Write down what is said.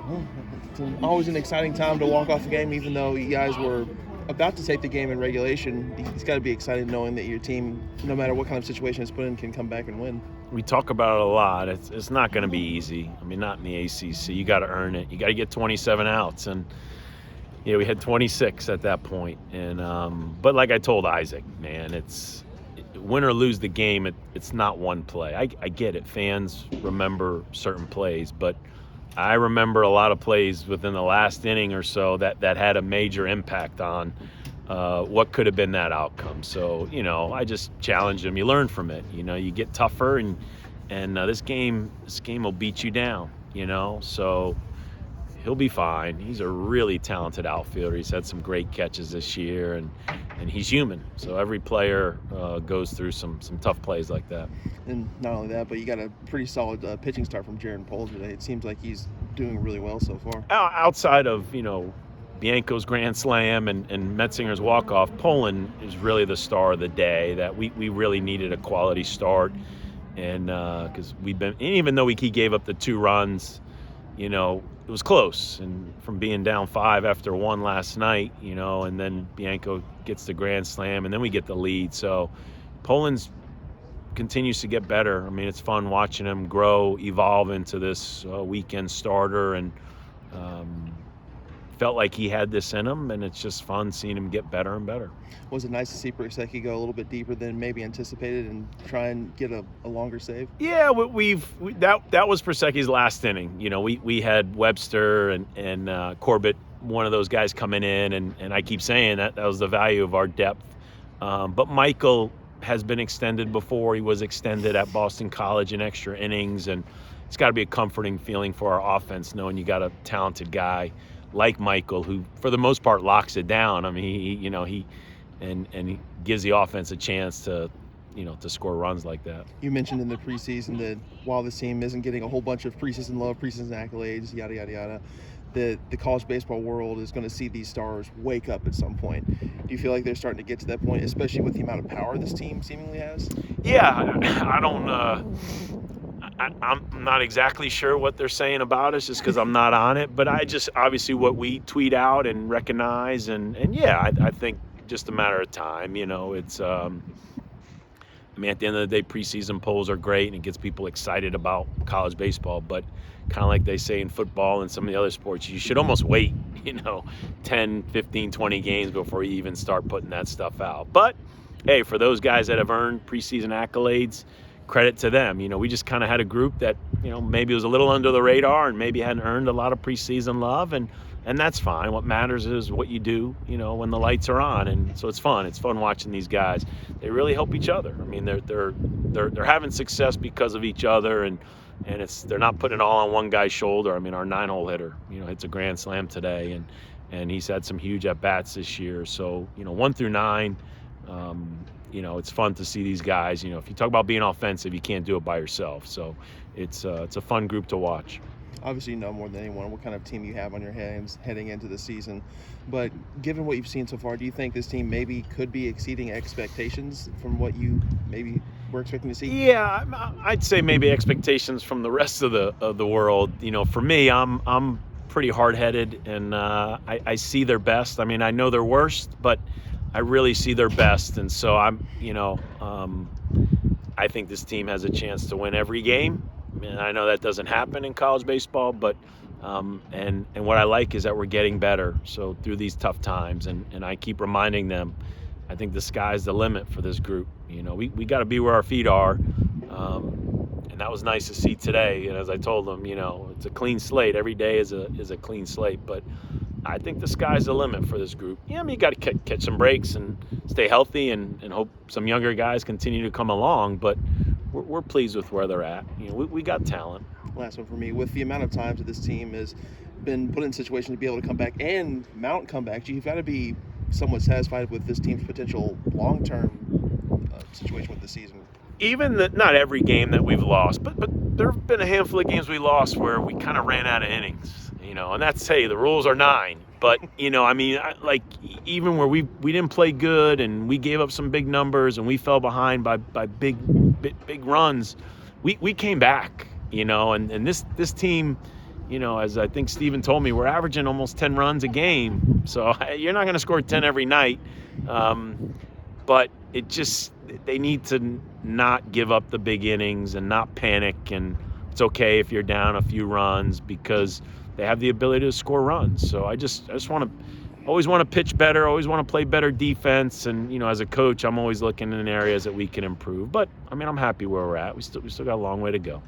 Well, it's always an exciting time to walk off the game, even though you guys were about to take the game in regulation. It's got to be exciting knowing that your team, no matter what kind of situation it's put in, can come back and win. We talk about it a lot. It's not going to be easy. I mean, not in the ACC. You got to earn it. You got to get 27 outs, and we had 26 at that point. And but like I told Isaac, man, it's win or lose the game. It's not one play. I get it. Fans remember certain plays, but I remember a lot of plays within the last inning or so that had a major impact on what could have been that outcome. So, I just challenged him. You learn from it. You get tougher, and this game will beat you down, So he'll be fine. He's a really talented outfielder. He's had some great catches this year, and he's human. So every player goes through some tough plays like that. And not only that, but you got a pretty solid pitching start from Jaron Pohl today. It seems like he's doing really well so far. Outside of, Bianco's grand slam and Metzinger's walk-off, Poland is really the star of the day. That we really needed a quality start, and because even though he gave up the 2 runs, it was close, and from being down 5 after 1 last night, and then Bianco gets the grand slam, and then we get the lead. So Poland's continues to get better. I mean, it's fun watching him grow, evolve into this weekend starter, and felt like he had this in him, and it's just fun seeing him get better and better. Was it nice to see Prusecki go a little bit deeper than maybe anticipated and try and get a longer save? Yeah, that was Prusecki's last inning. We had Webster and Corbett, one of those guys coming in, and I keep saying that was the value of our depth. But Michael has been extended before. He was extended at Boston College in extra innings, and it's got to be a comforting feeling for our offense knowing you got a talented guy like Michael, who for the most part locks it down. I mean, he gives the offense a chance to score runs like that. You mentioned in the preseason that while this team isn't getting a whole bunch of preseason love, preseason accolades, yada yada yada, the college baseball world is going to see these stars wake up at some point. Do you feel like they're starting to get to that point, especially with the amount of power this team seemingly has? Yeah, I don't. I'm not exactly sure what they're saying about us just because I'm not on it, but I just obviously what we tweet out and recognize, and yeah, I think just a matter of time. It's at the end of the day, preseason polls are great and it gets people excited about college baseball, but kind of like they say in football and some of the other sports, you should almost wait 10, 15, 20 games before you even start putting that stuff out. But hey, for those guys that have earned preseason accolades, credit to them. We just kind of had a group that, maybe was a little under the radar and maybe hadn't earned a lot of preseason love, and that's fine. What matters is what you do, when the lights are on, and so it's fun. It's fun watching these guys. They really help each other. I mean, they're having success because of each other, and they're not putting it all on one guy's shoulder. I mean, our 9-hole hitter, hits a grand slam today, and he's had some huge at bats this year. So 1 through 9. It's fun to see these guys. If you talk about being offensive, you can't do it by yourself. So it's a fun group to watch. Obviously, you know more than anyone what kind of team you have on your hands heading into the season. But given what you've seen so far, do you think this team maybe could be exceeding expectations from what you maybe were expecting to see? Yeah, I'd say maybe expectations from the rest of the world. For me, I'm pretty hard-headed, and I see their best. I mean, I know their worst, but I really see their best, and so I think this team has a chance to win every game. And I know that doesn't happen in college baseball, but and what I like is that we're getting better. So through these tough times, and I keep reminding them, I think the sky's the limit for this group. We got to be where our feet are, and that was nice to see today. And as I told them, it's a clean slate. Every day is a clean slate, but I think the sky's the limit for this group. Yeah, I mean, you got to catch some breaks and stay healthy and hope some younger guys continue to come along, but we're pleased with where they're at. We got talent. Last one for me. With the amount of times that this team has been put in a situation to be able to come back and mount comebacks, you've got to be somewhat satisfied with this team's potential long-term situation with the season. Even not every game that we've lost, but there have been a handful of games we lost where we kind of ran out of innings. And that's, hey, the rules are 9. But, even where we didn't play good and we gave up some big numbers and we fell behind by big runs, we came back, and this team as I think Steven told me, we're averaging almost 10 runs a game. So you're not going to score 10 every night. But they need to not give up the big innings and not panic. And it's okay if you're down a few runs because they have the ability to score runs. So I just always want to pitch better, always want to play better defense. And, as a coach, I'm always looking in areas that we can improve. But, I'm happy where we're at. We still got a long way to go.